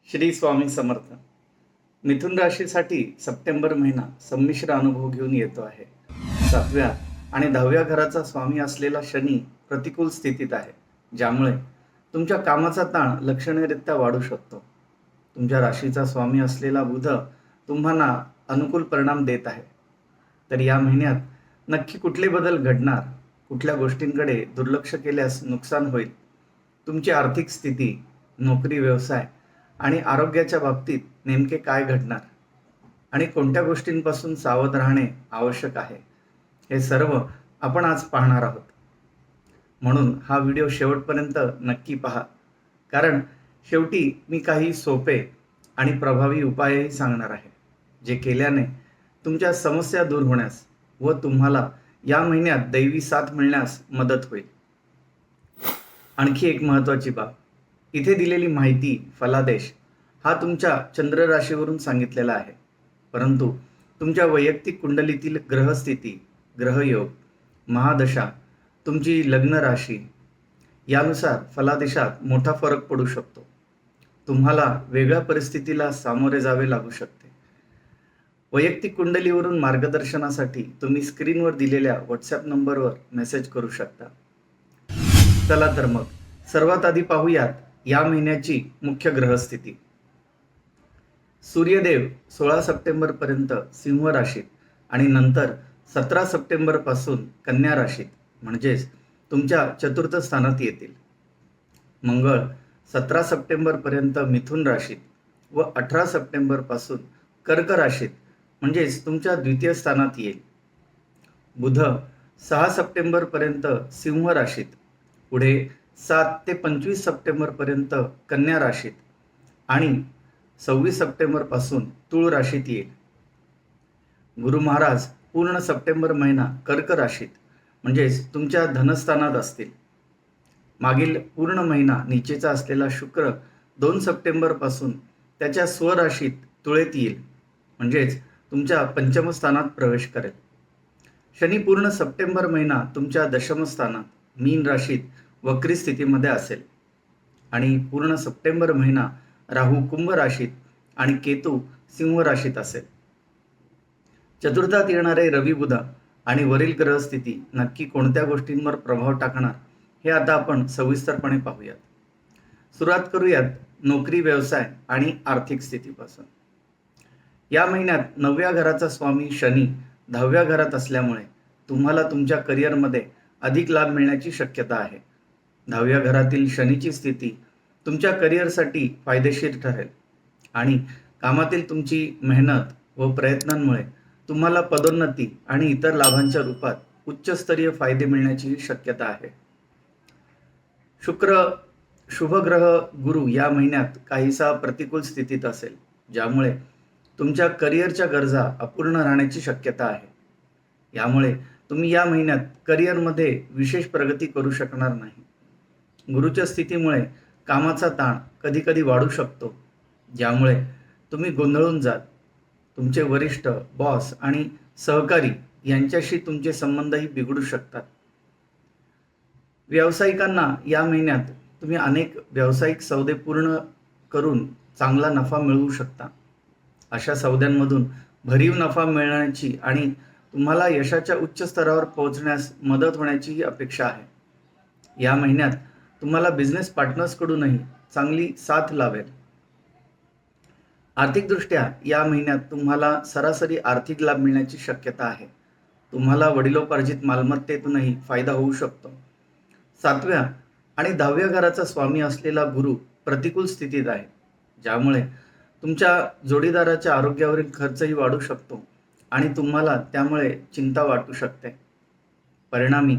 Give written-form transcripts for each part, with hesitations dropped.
श्री स्वामी समर्थ. मिथुन राशीसाठी September महिना संमिश्र अनुभव घेऊन येतो आहे. 7व्या आणि 10व्या घराचा स्वामी असलेला शनी प्रतिकूल स्थितीत आहे, ज्यामुळे तुमच्या कामाचा ताण लक्षणीयरित्या वाढू शकतो. तुमच्या राशीचा स्वामी असलेला बुध तुम्हाला अनुकूल परिणाम देत आहे. तर या महिन्यात नक्की कुठले बदल घडणार, कुठल्या गोष्टींकडे दुर्लक्ष केल्यास नुकसान होईल, तुमची आर्थिक स्थिती, नोकरी, व्यवसाय आणि आरोग्याच्या बाबतीत नेमके काय घडणार आणि कोणत्या गोष्टींपासून सावध राहणे आवश्यक आहे, हे सर्व आपण आज पाहणार आहोत. म्हणून हा व्हिडिओ शेवटपर्यंत नक्की पहा, कारण शेवटी मी काही सोपे आणि प्रभावी उपायही सांगणार आहे, जे केल्याने तुमच्या समस्या दूर होण्यास व तुम्हाला या महिन्यात दैवी साथ मिळण्यास मदत होईल. आणखी एक महत्त्वाची बाब, इथे दिलेली माहिती, फलादेश हा तुमच्या चंद्र राशीवरून सांगितलेला आहे, परंतु तुमच्या वैयक्तिक कुंडलीतील ग्रहस्थिती, ग्रहयोग, महादशा, तुमची लग्न राशी यानुसार फलादेशात मोठा फरक पडू शकतो. तुम्हाला वेगळ्या परिस्थितीला सामोरे जावे लागू शकते. वैयक्तिक कुंडलीवरून मार्गदर्शनासाठी तुम्ही स्क्रीनवर दिलेल्या व्हॉट्सॲप नंबरवर मेसेज करू शकता. चला तर मग सर्वात आधी पाहूयात या महिन्याची मुख्य ग्रहस्थिती. सूर्यदेव 16 सप्टेंबर पर्यंत सिंह राशीत आणि नंतर 17 सप्टेंबर पासून कन्या राशीत म्हणजेच तुमच्या चतुर्थ स्थानात येतील. मंगळ 17 सप्टेंबर पर्यंत मिथुन राशीत व 18 सप्टेंबर पासून कर्क राशीत म्हणजेच तुमच्या द्वितीय स्थानात येईल. बुध 6 सप्टेंबर पर्यंत सिंह राशीत, पुढे 7 ते 25 सप्टेंबर पर्यंत कन्या राशीत आणि 26 सप्टेंबर पासून तुळ राशीत येईल. गुरु महाराज पूर्ण सप्टेंबर महिना कर्क राशीत म्हणजेच तुमच्या धनस्थानात असतील. मागील पूर्ण महिना नीचेचा असलेला शुक्र 2 सप्टेंबर पासून त्याच्या स्वराशीत तुळेत येईल म्हणजेच तुमच्या पंचम स्थानात प्रवेश करेल. शनी पूर्ण सप्टेंबर महिना तुमच्या दशम स्थानात मीन राशीत वक्री स्थितीमध्ये असेल आणि पूर्ण सप्टेंबर महिना राहू कुंभ राशीत आणि केतू सिंह राशीत असेल. चतुर्थात येणारे रवी, बुध आणि वरील ग्रहस्थिती नक्की कोणत्या गोष्टींवर प्रभाव टाकणार हे आता आपण सविस्तरपणे पाहूयात. सुरुवात करूयात नोकरी, व्यवसाय आणि आर्थिक स्थितीपासून. या महिन्यात 9व्या घराचा स्वामी शनी 10व्या घरात असल्यामुळे तुम्हाला तुमच्या करिअरमध्ये अधिक लाभ मिळण्याची शक्यता आहे. 10व्या घरातील शनीची स्थिती तुमच्या करिअरसाठी फायदेशीर ठरेल आणि कामातील तुमची मेहनत व प्रयत्नांमुळे तुम्हाला पदोन्नती आणि इतर लाभांच्या रूपात उच्चस्तरीय फायदे मिळण्याची शक्यता आहे. शुक्र शुभग्रह गुरु या महिन्यात काहीसा प्रतिकूल स्थितीत असेल, ज्यामुळे तुमच्या करिअरच्या गरजा अपूर्ण राहण्याची शक्यता आहे. यामुळे तुम्ही या महिन्यात करिअरमध्ये विशेष प्रगती करू शकणार नाही. गुरुच्या स्थितीमुळे कामाचा ताण कधीकधी वाढू शकतो, ज्यामुळे तुम्ही गोंधळून जाल. तुमचे वरिष्ठ, बॉस आणि सहकारी यांच्याशी तुमचे संबंधही बिघडू शकतात. व्यावसायिकांना या महिन्यात तुम्ही अनेक व्यावसायिक सौदे पूर्ण करून चांगला नफा मिळवू शकता. अशा सौद्यांमधून भरीव नफा मिळण्याची आणि तुम्हाला यशाच्या उच्च स्तरावर पोहोचण्यास मदत होण्याची अपेक्षा आहे. या महिन्यात तुम्हाला बिझनेस पार्टनर्सकडूनही चांगली साथ लाभेल. आर्थिकदृष्ट्या या महिन्यात तुम्हाला सरासरी आर्थिक लाभ मिळण्याची शक्यता आहे. तुम्हाला वडिलोपार्जित मालमत्तेतूनही फायदा होऊ शकतो. 7व्या आणि 10व्या घराचा स्वामी असलेला गुरु प्रतिकूल स्थितीत आहे, ज्यामुळे तुमच्या जोडीदाराच्या आरोग्यावरील खर्चही वाढू शकतो आणि तुम्हाला त्यामुळे चिंता वाटू शकते. परिणामी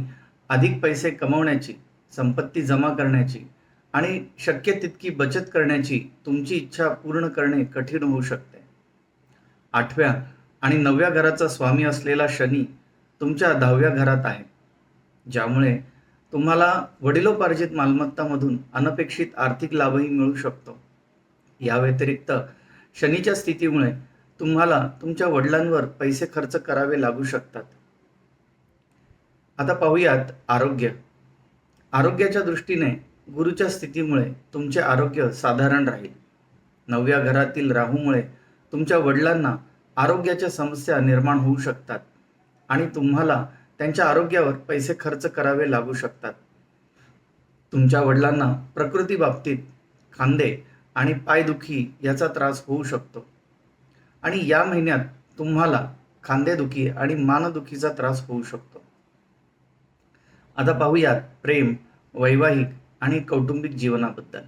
अधिक पैसे कमवण्याची, संपत्ती जमा करण्याची आणि शक्य तितकी बचत करण्याची तुमची इच्छा पूर्ण करणे कठीण होऊ शकते. 8व्या आणि 9व्या घराचा स्वामी असलेला शनी तुमच्या 10व्या घरात आहे, ज्यामुळे तुम्हाला वडिलोपार्जित मालमत्तामधून अनपेक्षित आर्थिक लाभही मिळू शकतो. या व्यतिरिक्त शनीच्या स्थितीमुळे तुम्हाला तुमच्या वडिलांवर पैसे खर्च करावे लागू शकतात. आता पाहूयात आरोग्य. आरोग्याच्या दृष्टीने गुरुच्या स्थितीमुळे तुमचे आरोग्य साधारण राहील. 9व्या घरातील राहूमुळे तुमच्या वडिलांना आरोग्याच्या समस्या निर्माण होऊ शकतात आणि तुम्हाला त्यांच्या आरोग्यावर पैसे खर्च करावे लागू शकतात. तुमच्या वडिलांना प्रकृती बाबतीत खांदे आणि पायदुखी याचा त्रास होऊ शकतो आणि या महिन्यात तुम्हाला खांदेदुखी आणि मानदुखीचा त्रास होऊ शकतो. आता पाहूयात प्रेम, वैवाहिक आणि कौटुंबिक जीवनाबद्दल.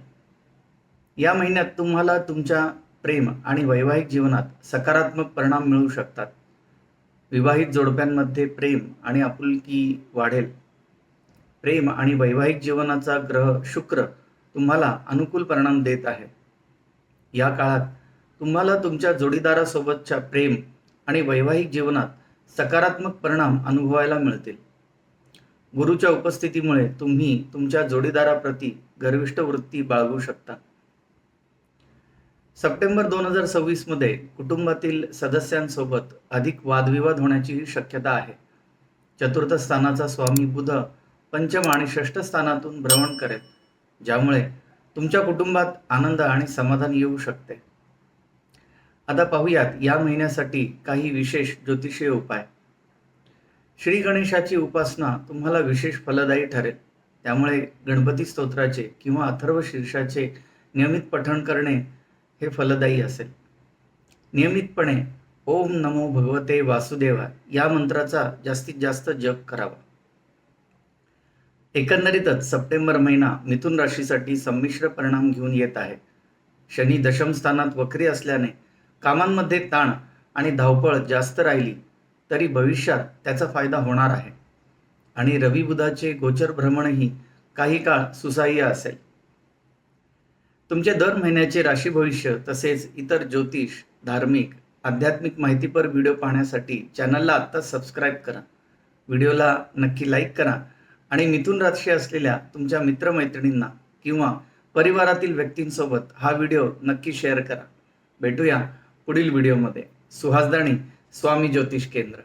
या महिन्यात तुम्हाला तुमच्या प्रेम आणि वैवाहिक जीवनात सकारात्मक परिणाम मिळू शकतात. विवाहित जोडप्यांमध्ये प्रेम आणि आपुलकी वाढेल. प्रेम आणि वैवाहिक जीवनाचा ग्रह शुक्र तुम्हाला अनुकूल परिणाम देत आहे. या काळात तुम्हाला तुमच्या जोडीदारासोबतच्या प्रेम आणि वैवाहिक जीवनात सकारात्मक परिणाम अनुभवायला मिळतील. गुरुच्या उपस्थितीमुळे तुम्ही तुमच्या जोडीदाराप्रती गर्विष्ठ वृत्ती बाळगू शकता. सप्टेंबर 2026 मध्ये कुटुंबातील सदस्यांसोबत अधिक वादविवाद होण्याची शक्यता आहे. चतुर्थ स्थानाचा स्वामी बुध पंचम आणि षष्ठ स्थानातून भ्रमण करेल, ज्यामुळे तुमच्या कुटुंबात आनंद आणि समाधान येऊ शकते. आता पाहूयात या महिन्यासाठी काही विशेष ज्योतिषीय उपाय. श्री गणेशाची उपासना तुम्हाला विशेष फलदायी ठरेल. त्यामुळे गणपती स्तोत्राचे किंवा अथर्व शीर्षाचे नियमित पठण करणे हे फलदायी असेल. नियमितपणे ओम नमो भगवते वासुदेवाय या मंत्राचा जास्तीत जास्त जप करावा. एकंदरीतच सप्टेंबर महिना मिथुन राशीसाठी संमिश्र परिणाम घेऊन येत आहे. शनी दशम स्थानात वक्री असल्याने कामांमध्ये ताण आणि धावपळ जास्त राहिली तरी भविष्यात त्याचा फायदा होणार आहे आणि रवी बुधाचे गोचर भ्रमणही काही काळ सुसह्य असेल. तुमचे दर महिन्याचे राशी भविष्य तसेच इतर ज्योतिष, धार्मिक, आध्यात्मिक माहितीपर व्हिडिओ पाहण्यासाठी चॅनलला आत्ताच सबस्क्राईब करा. व्हिडिओला नक्की लाईक करा आणि मिथुन राशी असलेल्या तुमच्या मित्रमैत्रिणींना किंवा परिवारातील व्यक्तींसोबत हा व्हिडिओ नक्की शेअर करा. भेटूया पुढील व्हिडिओमध्ये. सुहासदाणी, स्वामी ज्योतिष केंद्र.